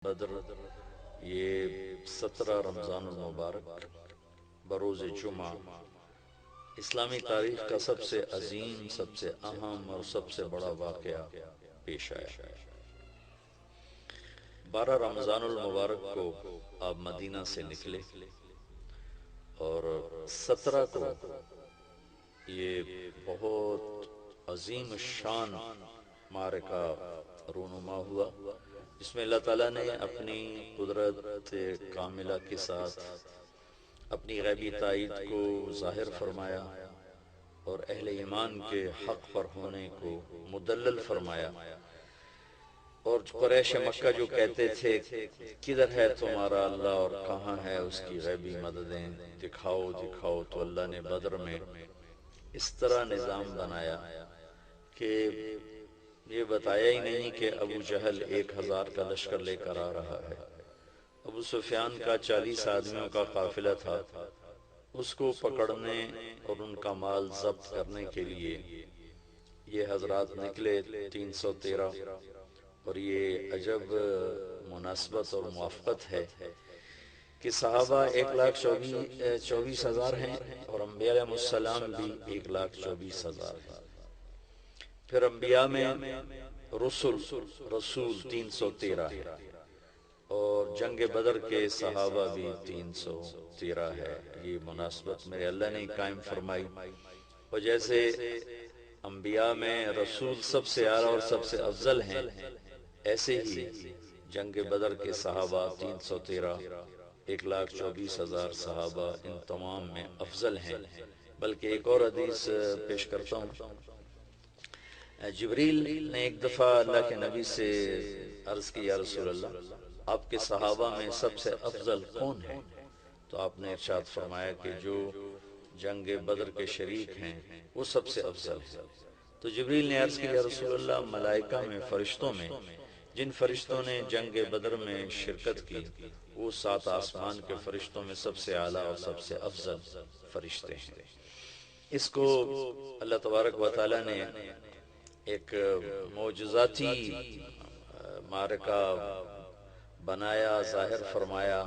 بدر یہ 17 رمضان المبارک بروز جمعہ اسلامی تاریخ کا سب سے عظیم، سب سے اہم اور سب سے بڑا واقعہ پیش آیا۔ 12 رمضان المبارک کو آپ مدینہ سے نکلے اور 17 کو یہ بہت عظیم الشان معرکہ رونما ہوا، جس میں اللہ تعالیٰ نے اپنی قدرت کاملہ کے ساتھ اپنی غیبی تائید کو ظاہر فرمایا اور اہل ایمان کے حق پر ہونے کو مدلل فرمایا۔ اور قریش مکہ جو کہتے تھے کدھر ہے تمہارا اللہ اور کہاں ہے اس کی غیبی مددیں، دکھاؤ دکھاؤ، تو اللہ نے بدر میں اس طرح نظام بنایا کہ یہ بتایا ہی نہیں کہ ابو جہل 1000 کا لشکر لے کر آ رہا ہے۔ ابو سفیان کا 40 آدمیوں کا قافلہ تھا، اس کو پکڑنے اور ان کا مال ضبط کرنے کے لیے یہ حضرات نکلے 313۔ اور یہ عجب مناسبت اور موافقت ہے کہ صحابہ 1,24,000 ہیں اور انبیاء علیہ السلام بھی 1,24,000 ہیں۔ پھر انبیاء میں رسول 313 ہے اور جنگ بدر کے صحابہ بھی 313 ہے۔ یہ مناسبت میرے اللہ نے قائم فرمائی، اور جیسے انبیاء میں رسول سب سے اعلیٰ اور سب سے افضل ہیں، ایسے ہی جنگ بدر کے صحابہ 313، 1,24,000 صحابہ ان تمام میں افضل ہیں۔ بلکہ ایک اور حدیث پیش کرتا ہوں۔ جبریل نے ایک دفعہ اللہ کے نبی سے عرض کی، یا رسول اللہ، آپ کے صحابہ میں سب سے افضل کون ہے؟ تو آپ نے ارشاد فرمایا کہ جو جنگ بدر کے شریک ہیں وہ سب سے افضل ہے۔ تو جبریل نے عرض کی، یا رسول اللہ، ملائکہ میں، فرشتوں میں جن فرشتوں نے جنگ بدر میں شرکت کی وہ 7 آسمان کے فرشتوں میں سب سے اعلیٰ اور سب سے افضل فرشتے ہیں۔ اس کو اللہ تبارک و تعالی نے ایک معجزاتی معرکہ بنایا، ظاہر فرمایا۔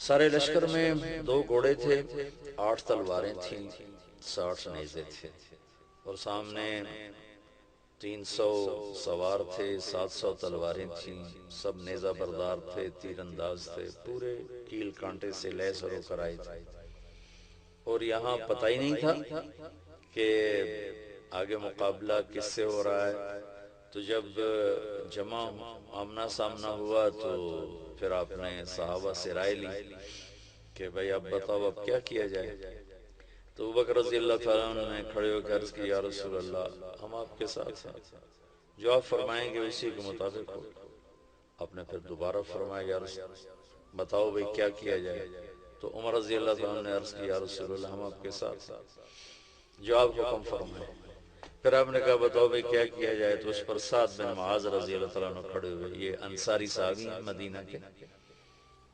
سارے لشکر میں 2 گھوڑے تھے، 8 تلواریں تھیں، 60 نیزے تھے، اور سامنے 300 سوار تھے، 700 تلواریں تھیں، سب نیزہ بردار تھے، تیر انداز تھے، پورے کیل کانٹے سے لیس ہو کر آئے تھے۔ اور یہاں پتہ ہی نہیں تھا کہ آگے مقابلہ کس سے ہو رہا ہے۔ تو جب جمع آمنا سامنا ہوا تو پھر آپ نے صحابہ سے رائے لی کہ بھئی اب بتاؤ اب کیا کیا جائے۔ تو ابوبکر رضی اللہ تعالیٰ عنہ نے کھڑے ہو کے عرض کی، یا رسول اللہ، ہم آپ کے ساتھ ہیں، جو آپ فرمائیں گے اسی کے مطابق ہو۔ آپ نے پھر دوبارہ فرمایا، یا رسول بتاؤ بھئی کیا کیا جائے۔ تو عمر رضی اللہ تعالیٰ عنہ نے عرض کی، یا رسول اللہ، ہم آپ کے ساتھ ہیں، جو آپ حکم فرمائیں۔ پھر آپ نے کہا بتاؤ بھئی کیا کیا جائے۔ تو اس پر سعد بن معاذ رضی اللہ تعالیٰ عنہ کھڑے ہوئے، یہ انصاری صحابی ہیں مدینہ کے۔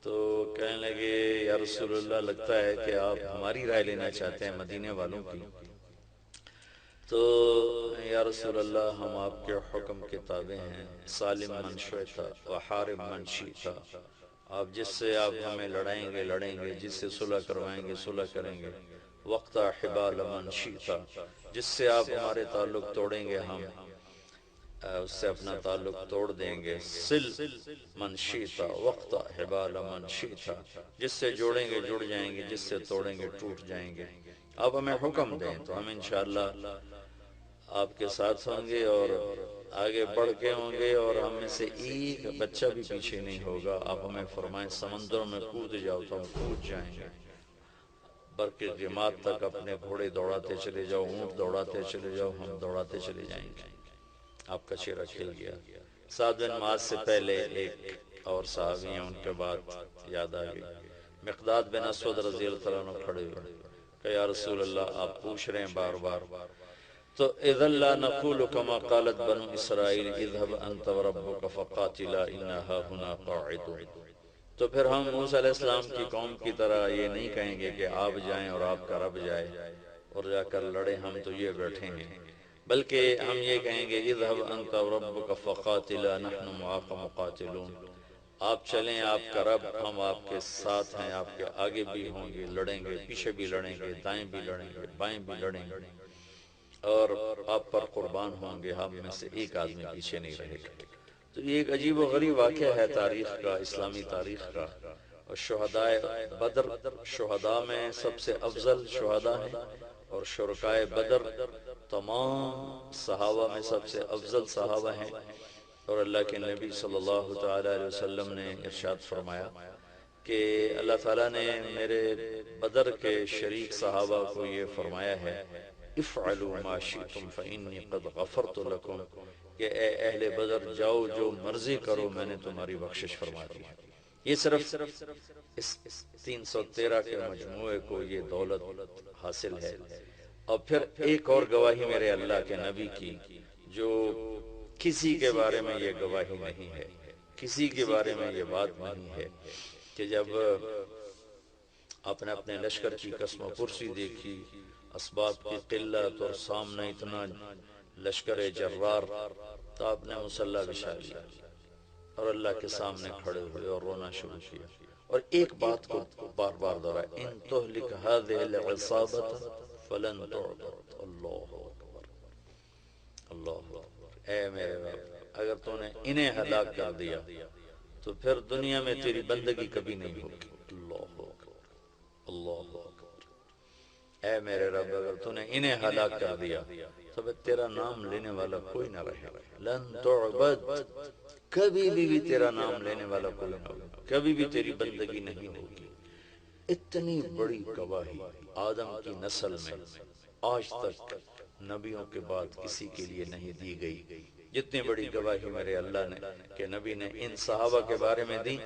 تو کہنے لگے، یا رسول اللہ، لگتا ہے کہ آپ ہماری رائے لینا چاہتے ہیں مدینے والوں کی۔ تو یا رسول اللہ، ہم آپ کے حکم کے تابع ہیں، سالم من شئت وحارب من شئت۔ آپ جس سے آپ ہمیں لڑائیں گے لڑیں گے، جس سے صلح کروائیں گے صلح کریں گے۔ وقتا حبال من شئت، جس سے آپ ہمارے تعلق توڑیں گے ہم اس سے اپنا تعلق توڑ دیں گے۔ سل من شئت وقتا حبال من شئت، جس سے جوڑیں گے جڑ جائیں گے، جس سے توڑیں گے ٹوٹ جائیں گے۔ آپ ہمیں حکم دیں تو ہم انشاءاللہ آپ کے ساتھ ہوں گے اور آگے بڑھ کے ہوں گے، اور ہم میں سے ایک بچہ بھی پیچھے نہیں ہوگا۔ آپ ہمیں فرمائیں سمندروں میں کود جاؤ تو ہم کود جائیں گے، برق غماد تک اپنے گھوڑے دوڑاتے چلے جاؤ، اونٹ دوڑاتے چلے جاؤ، ہم دوڑاتے چلے جائیں گے۔ آپ کا چہرہ کھل گیا۔ سعد بن معاذ سے پہلے ایک اور صحابی ہیں، ان کے بعد یاد آ گئی، مقداد بن اسود رضی اللہ تعالیٰ عنہ کھڑے ہوئے کہ یا رسول اللہ، آپ پوچھ رہے ہیں بار بار، تو اذا لا نقول كما قالت بنو اسرائیل اذهب انت وربك فقاتلا انا هاهنا قاعدون۔ تو پھر ہم موسیٰ علیہ السلام کی قوم کی طرح یہ نہیں کہیں گے کہ آپ جائیں اور آپ کا رب جائے اور جا کر لڑیں، ہم تو یہ بیٹھے ہیں، بلکہ ہم یہ کہیں گے اذهب انت وربك فقاتلا نحن معاك مقاتلون، آپ چلیں، آپ کا رب، ہم آپ کے ساتھ ہیں، آپ کے آگے بھی ہوں گے، لڑیں گے، پیچھے بھی لڑیں گے، دائیں بھی لڑیں گے، بائیں بھی لڑیں گے، اور آپ پر قربان ہوں گے، ہم میں سے ایک آدمی پیچھے نہیں رہے گا۔ تو یہ ایک عجیب و غریب واقعہ ہے تاریخ کا، اسلامی تاریخ کا۔ اور شہدائے بدر شہداء میں سب سے افضل شہداء ہیں، اور شرکائے بدر تمام صحابہ میں سب سے افضل صحابہ ہیں۔ اور اللہ کے نبی صلی اللہ تعالی علیہ وسلم نے ارشاد فرمایا کہ اللہ تعالیٰ نے میرے بدر کے شریک صحابہ کو یہ فرمایا ہے، افعلوا ما شئتم فإنی قد غفرت لکم، کہ اے اہل بدر جاؤ جو مرضی کرو، میں نے تمہاری بخشش فرما دی۔ یہ صرف اس 313 کے مجموعے کو یہ دولت حاصل ہے۔ اور پھر ایک اور گواہی میرے اللہ کے نبی کی، جو کسی کے بارے میں یہ گواہی نہیں ہے، کسی کے بارے میں یہ بات نہیں ہے، کہ جب آپ نے اپنے لشکر کی قسم و پرسی دیکھی، اسباب کی قلت اور سامنے اتنا لشکر جرار، تو آپ نے مصلی بچھا لیا اور اللہ کے سامنے کھڑے ہوئے اور رونا شروع کیا، اور ایک بات کو بار بار دہرایا، ان تہلک هذه العصابة فلن تعبد۔ اللہ اکبر، اللہ اکبر، اے میرے رب، اگر تو نے انہیں ہلاک کر دیا تو پھر دنیا میں تیری بندگی کبھی نہیں ہوگی۔ اللہ اکبر، اللہ اکبر، اے میرے رب، اگر تو نے انہیں ہلاک کر دیا تو پھر تیرا نام لینے والا کوئی نہ رہے گا۔ لن تعبد، کبھی بھی تیرا نام لینے والا کوئی نہ ہوگا، کبھی بھی تیری بندگی نہیں ہوگی۔ اتنی بڑی گواہی آدم کی نسل میں آج تک نبیوں کے بعد کسی کے لیے نہیں دی گئی، جتنی بڑی گواہی میرے اللہ نے کہ نبی نے ان صحابہ کے بارے میں دی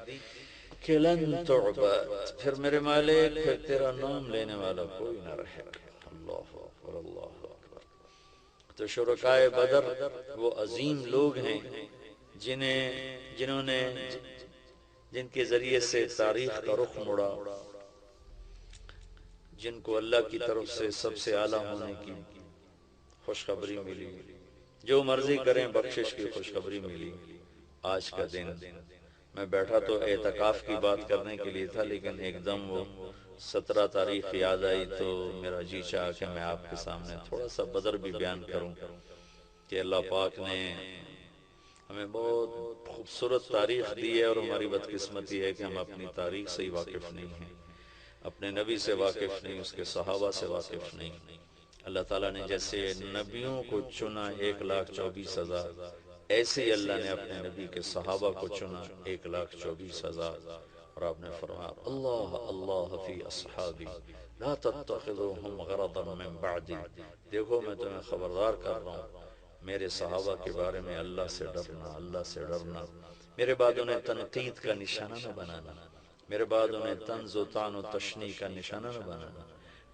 کہ لن تعبد، پھر میرے مالک، پھر تیرا نام لینے والا کوئی نہ رہے گا۔ اللہ اکبر، اللہ اکبر۔ تو شرکائے بدر وہ عظیم لوگ ہیں جنہوں نے جن کے ذریعے سے تاریخ کا رخ مڑا، جن کو اللہ کی طرف سے سب سے اعلیٰ ہونے کی خوشخبری ملی، جو مرضی کریں بخشش کی خوشخبری ملی۔ آج کا دن میں بیٹھا تو اعتکاف کی بات کرنے کے لیے تھا، لیکن ایک دم وہ 17 تاریخ یاد آئی تو میرا جی چاہا کہ میں آپ کے سامنے تھوڑا سا بدر بھی بیان کروں، کہ اللہ پاک نے ہمیں بہت خوبصورت تاریخ دی ہے، اور ہماری بدقسمتی ہے کہ ہم اپنی تاریخ سے ہی واقف نہیں ہیں، اپنے نبی سے واقف نہیں، اس کے صحابہ سے واقف نہیں۔ اللہ تعالیٰ نے جیسے نبیوں کو چنا 1,24,000، ایسے ہی اللہ نے اپنے نبی کے صحابہ کو چنا 1,24,000، اور آپ نے فرمایا اللہ اللہ فی اصحابی لا تتخذوہم غرضا من بعدی، دیکھو میں تمہیں خبردار کر رہا ہوں، میرے صحابہ کے بارے میں اللہ سے ڈرنا، اللہ سے ڈرنا، میرے بعد انہیں تنقید کا نشانہ نہ بنانا، میرے بعد انہیں طنز و طعن و تشنیع کا نشانہ نہ بنانا،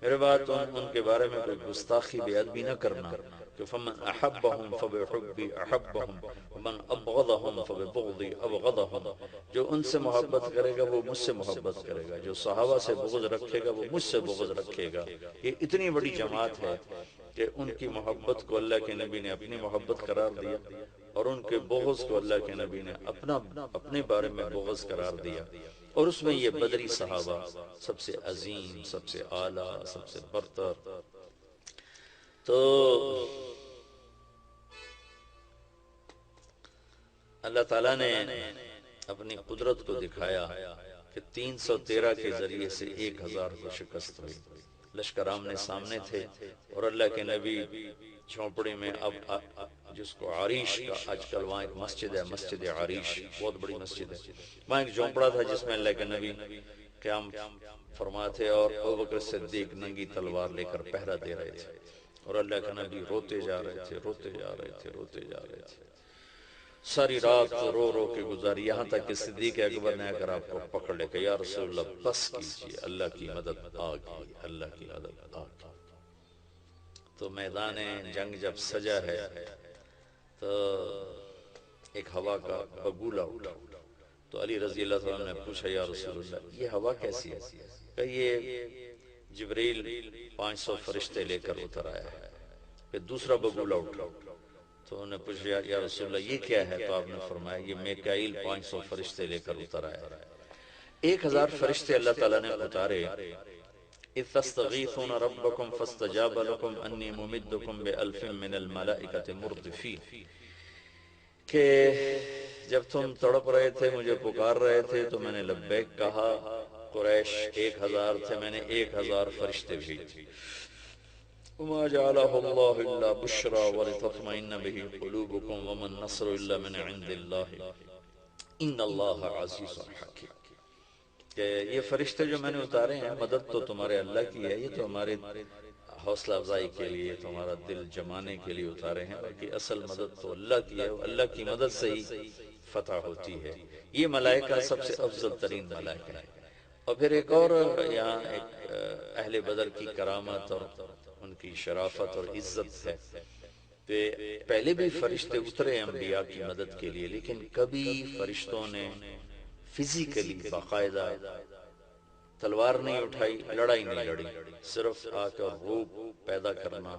میرے بعد ان کے بارے میں کوئی گستاخی بے ادبی نہ کرنا، کہ فمن احبہم فبحبی احبہم ومن ابغضہم فببغضی ابغضہم، جو ان سے محبت کرے گا وہ مجھ سے محبت کرے گا، جو صحابہ سے بغض رکھے گا وہ مجھ سے بغض رکھے گا۔ یہ اتنی بڑی جماعت ہے کہ ان کی محبت کو اللہ کے نبی نے اپنی محبت قرار دیا، اور ان کے بغض کو اللہ کے نبی نے اپنے بارے میں بغض قرار دیا، اور اس میں یہ بدری صحابہ سب سے عظیم، سب سے اعلیٰ، سب سے برتر۔ تو اللہ تعالیٰ نے اپنی قدرت کو دکھایا کہ 313 کے ذریعے سے 1000 کو شکست ہوئی، لشکر آمنے سامنے تھے، اور اللہ کے نبی جھونپڑی میں، اب جس کو عریش کا، آج کل وہاں ایک مسجد ہے، مسجد عریش، بہت بڑی مسجد ہے، وہاں ایک جھونپڑا تھا جس میں اللہ کے نبی قیام فرما تھے، اور ابوبکر صدیق ننگی تلوار لے کر پہرا دے رہے تھے، اور اللہ کے نبی روتے جا رہے تھے، روتے جا رہے تھے، روتے جا رہے تھے، ساری رات رو رو کے گزاری، یہاں تک کہ صدیق اکبر نے اگر آپ کو پکڑ لے کہ یا رسول اللہ بس کیجئے، اللہ کی مدد آ گئی، اللہ کی مدد آ گئی۔ تو میدان جنگ جب سجا ہے تو ایک ہوا کا بگولا اٹھا، تو علی رضی اللہ عنہ نے پوچھا یا رسول اللہ یہ ہوا کیسی ہے؟ کہ یہ جبریل 500 فرشتے لے کر اتر آیا ہے۔ پھر دوسرا بگولا اٹھا، تو انہوں نے پوچھا یا رسول اللہ یہ کیا ہے؟ تو آپ نے فرمایا یہ میکائیل 500 فرشتے لے کر اتر آئے۔ 1000 فرشتے اللہ تعالیٰ نے اتارے۔ اِذْ تَسْتَغِيثُونَ رَبَّكُمْ فَاسْتَجَابَ لَكُمْ أَنِّي مُمِدُّكُمْ بِأَلْفٍ مِّنَ الْمَلَائِكَةِ مُرْدِفِينَ، کہ جب تم تڑپ رہے تھے مجھے پکار رہے تھے تو میں نے لبیک کہا، قریش 1000 تھے، میں نے 1000 فرشتے بھیجے۔ وما جعله الله إلا بشرى ولتطمئن به قلوبكم وما النصر إلا من عند الله إن الله عزيز حكيم، کہ یہ فرشتے جو میں نے اتارے ہیں مدد تو تمہارے اللہ کی ہے، یہ تو ہمارے حوصلہ افزائی کے لیے، تمہارا دل جمانے کے لیے اتارے ہیں، باقی اصل مدد تو اللہ کی ہے، اللہ کی مدد سے ہی فتح ہوتی ہے۔ یہ ملائکہ سب سے افضل ترین ملائکہ ہے۔ اور پھر ایک اور یہاں ایک اہل بدر کی کرامت اور ان کی شرافت اور عزت ہے کہ پہلے بھی فرشتے اترے انبیاء کی مدد کے لیے، لیکن کبھی فرشتوں نے فزیکلی باقاعدہ تلوار نہیں اٹھائی، لڑائی نہیں لڑی، صرف آ کر روب پیدا کرنا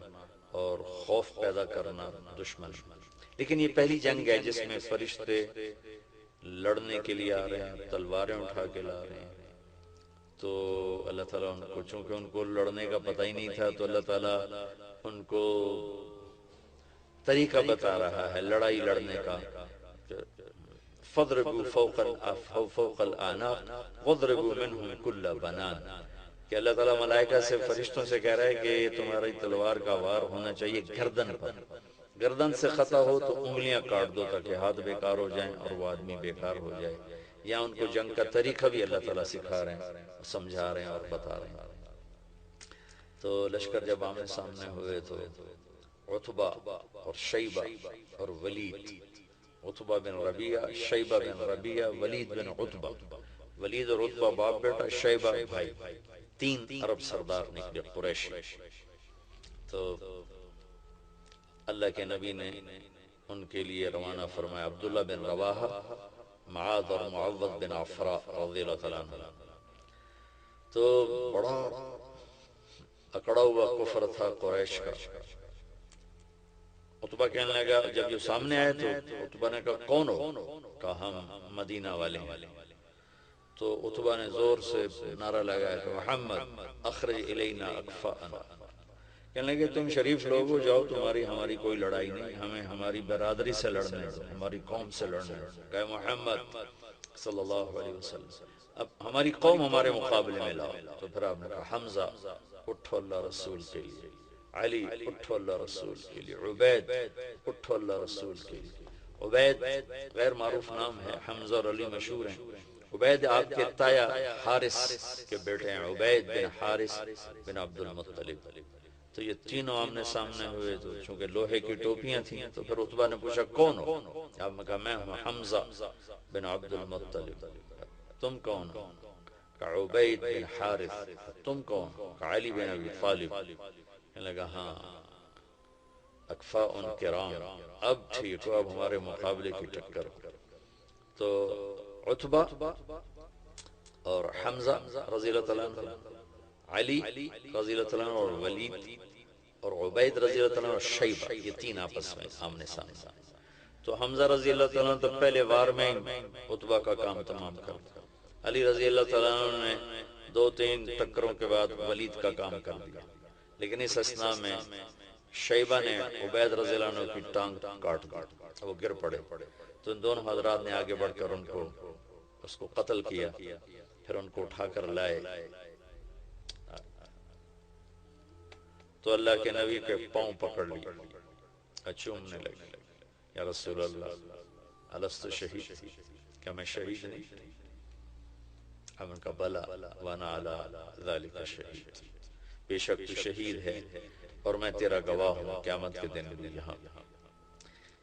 اور خوف پیدا کرنا دشمن۔ لیکن یہ پہلی جنگ ہے جس میں فرشتے لڑنے کے لیے آ رہے ہیں، تلواریں اٹھا کے لا رہے ہیں۔ تو اللہ تعالیٰ ان کو، چونکہ ان کو لڑنے کا پتہ ہی نہیں تھا، تو اللہ تعالیٰ ان کو طریقہ بتا رہا ہے لڑائی لڑنے کا۔ فَضْرِبُوا فَوْقَ الْأَعْنَاقِ وَاضْرِبُوا مِنْهُمْ كُلَّ بَنَانٍ، کہ اللہ تعالیٰ ملائکہ سے فرشتوں سے کہہ رہا ہے کہ تمہاری تلوار کا وار ہونا چاہیے گردن پر، گردن سے خطا ہو تو انگلیاں کاٹ دو تاکہ ہاتھ بیکار ہو جائیں اور وہ آدمی بیکار ہو جائے۔ یا ان کو جنگ کا طریقہ بھی اللہ تعالیٰ سکھا رہے ہیں، سمجھا رہے ہیں اور بتا رہے ہیں۔ تو لشکر جب آمنے سامنے ہوئے تو عتبہ اور شیبہ اور ولید، عتبہ بن ربیعہ، شیبہ بن ربیعہ، ولید بن عتبہ، ولید اور عتبہ باپ بیٹا، شیبہ بھائی، 3 عرب سردار نکلے قریشی۔ تو اللہ کے نبی نے ان کے لیے روانہ فرمایا عبداللہ بن رواحہ، معاذ اور معوذ بن عفراء رضی اللہ تعالیٰ عنہ۔ تو بڑا اکڑا ہوا کفر تھا قریش کا۔ عتبہ کہنے لگا، جب یہ سامنے آئے تو عتبہ نے کہا کون ہو؟ کہا ہم مدینہ والے ہیں۔ تو عتبہ نے زور سے نعرہ لگایا کہ محمد اخرج الینا اکفاءنا، کہنے لگے تم شریف لوگ ہو، جاؤ، تمہاری ہماری کوئی لڑائی نہیں، ہمیں ہماری برادری سے لڑنے دو، ہماری قوم سے لڑنے دو۔ کہا محمد صلی اللہ علیہ وسلم اب ہماری قوم ہمارے مقابلے میں لاؤ۔ تو پھر آپ نے کہا حمزہ اٹھو اللہ رسول کے لیے، علی اٹھو اللہ رسول کے لیے، عبید اٹھو اللہ رسول کے لیے۔ عبید غیر معروف نام ہے، حمزہ اور علی مشہور ہیں۔ عبید آپ کے تایا حارث کے بیٹے ہیں، عبید بن حارث بن عبد المطلب۔ تو یہ تینوں آمنے سامنے ہوئے، تو چونکہ لوہے کی ٹوپیاں تھیں تو پھر عتبہ نے پوچھا کون ہو؟ آپ نے کہا میں ہوں حمزہ بن عبد المطلب۔ تم کون ہو؟ کہا عبید بن حارث۔ تم کون ہو؟ کہا علی بن ابی طالب۔ کہنے لگا ہاں اکفاء کرام، اب ٹھیک ہو، اب ہمارے مقابلے کی ٹکر ہو۔ تو عتبہ اور حمزہ رضی اللہ تعالیٰ عنہ، علی رضی اللہ تعالیٰ عنہ اور ولید اور عبید رضی اللہ تعالیٰ عنہ اور شیبہ، یہ 3 آپس میں آمنے سامنے۔ تو حمزہ رضی اللہ تعالیٰ عنہ تو پہلے وار میں عتبہ کا کام تمام کر دیا، علی رضی اللہ تعالیٰ عنہ نے 2-3 ٹکروں کے بعد ولید کا کام کر دیا، لیکن اس اثناء میں شیبہ نے عبید رضی اللہ عنہ کی ٹانگ کاٹ دی، وہ گر پڑے۔ تو ان دونوں حضرات نے آگے بڑھ کر اس کو قتل کیا، پھر ان کو اٹھا کر لائے۔ تو اللہ کے نبی کے پاؤں پکڑ لیے، چومنے لگے، یا رسول اللہ الست شہید، کیا میں شہید نہیں؟ ہم ان کا بلا وانا علی ذالک شہید، بے شک تو شہید ہے اور میں تیرا گواہ ہوں قیامت کے دن بھی یہاں۔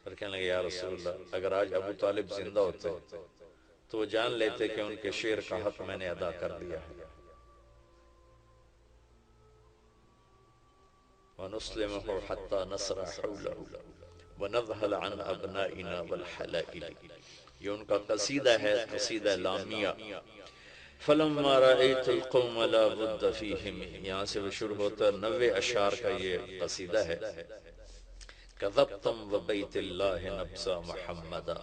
پھر کہنے لگے یا رسول اللہ اگر آج ابو طالب زندہ ہوتے تو وہ جان لیتے کہ ان کے شیر کا حق میں نے ادا کر دیا ہے۔ وَنُسْلِمُهُ حَتَّى نَصْرَ حَوْلَهُ وَنَذْهَلَ عَنْ أَبْنَائِنَا وَالْحَلَائِلِ، یہ ان کا قصیدہ ہے، قصیدہ لامیہ۔ فَلَمَّا رَأَيْتُ الْقَوْمَ لَا بُدَّ فِيهِمْ، یہاں سے وہ شروع ہوتا ہے، 90 اشعار کا یہ قصیدہ ہے۔ كذبتم وبيت الله نبسا محمدا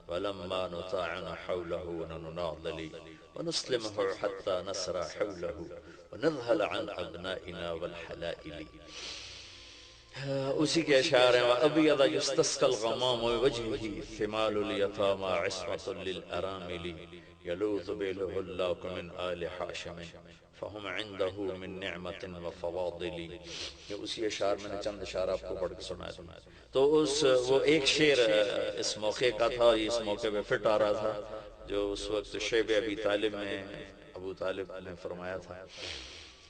ولما نطاعن حوله ونناضل ونسلمه حتى نسرى حوله ونذهل عن أبنائنا والحلائل. اسی کے اشعار ہیں وَأَبْيَضَ يُسْتَسْقَى الْغَمَامُ بِوَجْهِهِ ثِمَالُ الْيَتَامَى عِصْمَةٌ لِلْأَرَامِلِ يَلُوذُ بِهِ الْهُلَّاقُ مِنْ آلِ حَاشِمٍ فَهُمْ عِنْدَهُ مِنْ نِعْمَةٍ وَفَوَاضِلِ. یہ اسی اشعار میں نے چند اشعار آپ کو پڑھ کے سنایا تھا. تو وہ ایک شعر اس موقع کا تھا، اس موقع پہ فٹ آ رہا تھا، جو اس وقت شیب ابی طالب میں ابو طالب نے فرمایا تھا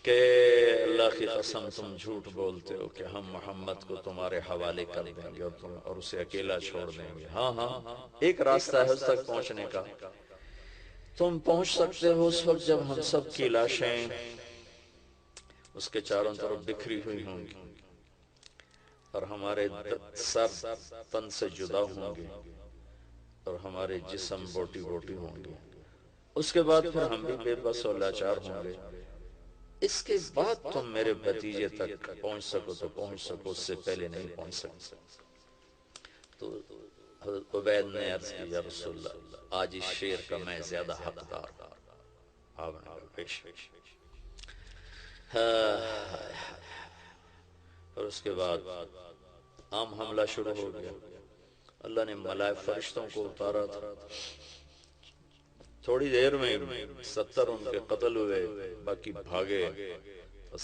کہ اللہ کی قسم تم جھوٹ بولتے ہو کہ ہم محمد کو تمہارے حوالے کر دیں گے اور اسے اکیلا چھوڑ دیں گے. ہاں ہاں، ایک راستہ ہے اس تک پہنچنے کا. تم پہنچ سکتے ہو اس وقت جب ہم سب کی لاشیں اس کے چاروں طرف بکھری ہوئی ہوں گی اور ہمارے سر تن سے جدا ہوں گے اور ہمارے جسم بوٹی بوٹی ہوں گے. اس کے بعد پھر ہم بھی بے بس اور لاچار ہوں گے. اس کے بعد تم میرے بھتیجے تک پہنچ سکو تو پہنچ سکو، اس سے پہلے نہیں پہنچ سکتے. تو حضرت عبید نے عرض کی یا رسول اللہ آج اس شعر کا میں زیادہ حقدار ہوں. آپ نے کہا پیش. اور اس کے بعد عام حملہ شروع ہو گیا. اللہ نے ملائک فرشتوں کو اتارا تھا. تھوڑی دیر میں 70 ان کے قتل ہوئے، باقی بھاگے،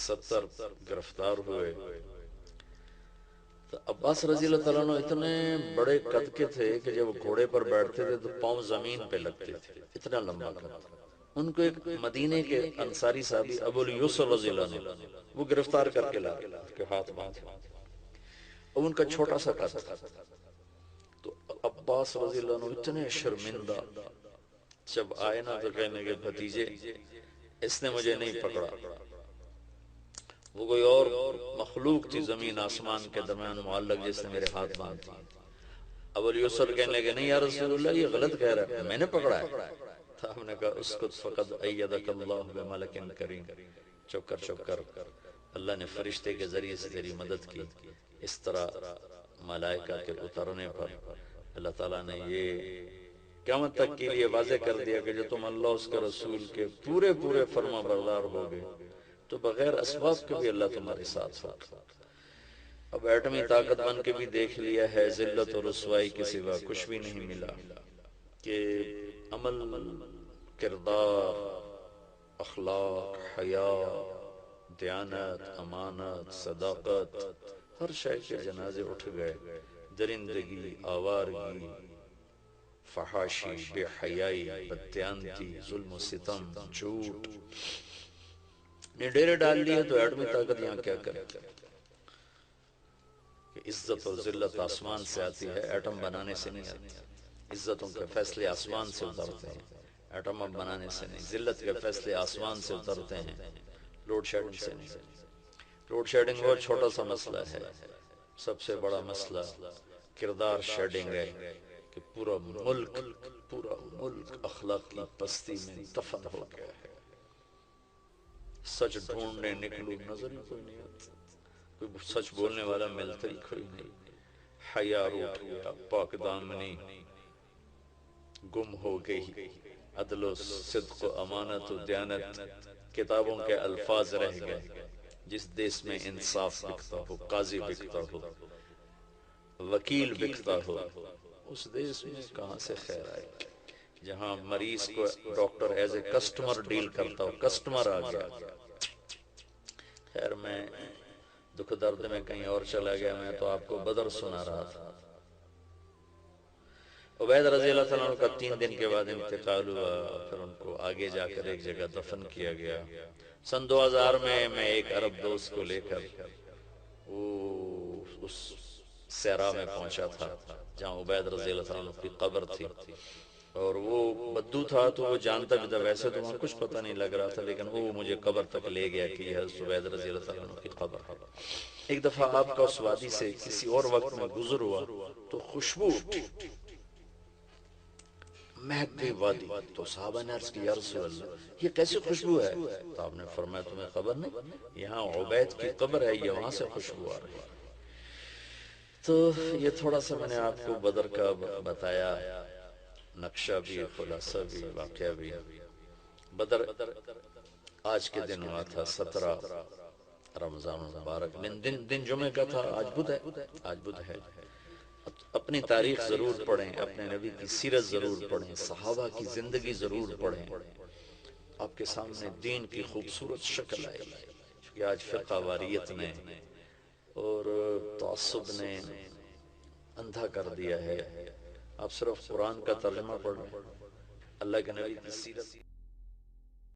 70 گرفتار ہوئے. تو عباس رضی اللہ تعالیٰ عنہ اتنے بڑے قد کے تھے کہ جب وہ گھوڑے پر بیٹھتے تھے تو پاؤں زمین پہ لگتے تھے، اتنا لمبا قد. ان کو ایک مدینے کے انصاری صحابی ابو الیسر رضی اللہ عنہ وہ گرفتار کر کے لائے کہ ہاتھ باندھے. اب ان کا چھوٹا سا قد تھا. تو عباس رضی اللہ عنہ اتنے شرمندہ جب آئے نا تو کہنے کے بھتیجے اس نے مجھے نہیں پکڑا، وہ کوئی اور مخلوق تھی زمین آسمان کے درمیان معلق جس نے میرے ہاتھ باندھ دی. ابو الیسر کہنے لگے نہیں یا رسول اللہ یہ غلط کہہ رہا ہے، میں نے پکڑا ہے. تو ہم نے کہا اسکت فقد ایدک اللہ بملک کریم، چپ کر چپ کر، اللہ نے فرشتے کے ذریعے سے تیری مدد کی. اس طرح ملائکہ کے اترنے پر اللہ تعالیٰ نے یہ قیامت تک کے لیے واضح کر دیا کہ جو تم اللہ اس کے رسول کے پورے پورے فرما بردار ہوگے تو بغیر اسباب کے بھی اللہ تمہارے ساتھ ہوگا. اب ایٹمی طاقت بن کے بھی دیکھ لیا ہے، ذلت اور رسوائی کے سوا کچھ بھی نہیں ملا کہ عمل، کردار، اخلاق، حیا، دیانت، امانت، صداقت، ہر شے کے جنازے اٹھ گئے. درندگی، آوارگی، فحاشی، بے حیائی، بددیانتی، ظلم و ستم، جھوٹ نے ڈیرے ڈال لیے. تو ایٹمی طاقت یہاں کیا کرے کہ عزت اور ذلت آسمان سے آتی ہے، ایٹم بنانے سے نہیں آتی. عزتوں کے فیصلے آسمان سے اترتے ہیں، ایٹم بنانے سے نہیں. ذلت کے فیصلے آسمان سے اترتے ہیں، لوڈ شیڈنگ سے نہیں. لوڈ شیڈنگ بہت چھوٹا سا مسئلہ ہے، سب سے بڑا مسئلہ کردار شیڈنگ ہے کہ پورا ملک اخلاقی پستی میں دفن ہو گیا ہے. سچ ڈھونڈنے نکلو نظر ہی کوئی نہیں آتا، کوئی سچ بولنے والا ملتا ہی کوئی نہیں. حیا روٹ گیا، پاک دامنی گم ہو گئی، عدل و صدق و امانت و دیانت کتابوں کے الفاظ رہ گئے. جس دیس میں انصاف بکتا ہو، قاضی بکتا ہو، وکیل بکتا ہو، اس دیس میں کہاں سے خیر آئے. جہاں مریض کو doctor as a customer deal کرتا ہو، کسٹمر آ گیا. خیر میں دکھ درد میں کہیں اور چلا گیا. میں تو آپ کو بدر سنا رہا تھا. عبید رضی اللہ تعالیٰ عنہ کا 3 دن کے بعد انتقال ہوا، پھر ان کو آگے جا کر ایک جگہ دفن کیا گیا. سن 2000 میں ایک عرب دوست کو لے کر وہ اس صحرا میں پہنچا تھا جہاں عبید رضی اللہ تعالیٰ عنہ کی قبر تھی. اور وہ بدو تھا تو وہ جانتا بھی تھا، ویسے تو وہاں کچھ پتہ نہیں لگ رہا تھا، لیکن وہ مجھے قبر تک لے گیا کہ یہ حضرت عبید رضی اللہ تعالیٰ عنہ کی قبر ہے. ایک دفعہ آپ کا اس وادی سے کسی اور وقت میں گزر ہوا تو خوشبو اٹھی، مہک گئی وادی. تو صحابہ نے عرض کی یا رسول اللہ یہ کیسی خوشبو ہے؟ تو آپ نے فرمایا تمہیں خبر نہیں؟ یہاں عبید کی قبر ہے، یہ وہاں سے خوشبو آ رہی ہے. تو یہ تھوڑا سا میں نے آپ کو بدر کا بتایا، نقشہ بھی، خلاصہ بھی، واقعہ بھی۔ بدر آج کے دن ہوا تھا 17 رمضان المبارک، دن جمعہ کا تھا۔ آج بدھ ہے، آج بدھ ہے۔ اپنی تاریخ ضرور پڑھیں، اپنے نبی کی سیرت ضرور پڑھیں، صحابہ کی زندگی ضرور پڑھیں، آپ کے سامنے دین کی خوبصورت شکل آئے گی۔ چونکہ آج فرقہ واریت نے اور تعصب نے اندھا کر دیا ہے۔ آپ صرف قرآن کا ترجمہ پڑھ لیں، اللہ کے نبی کی سیرت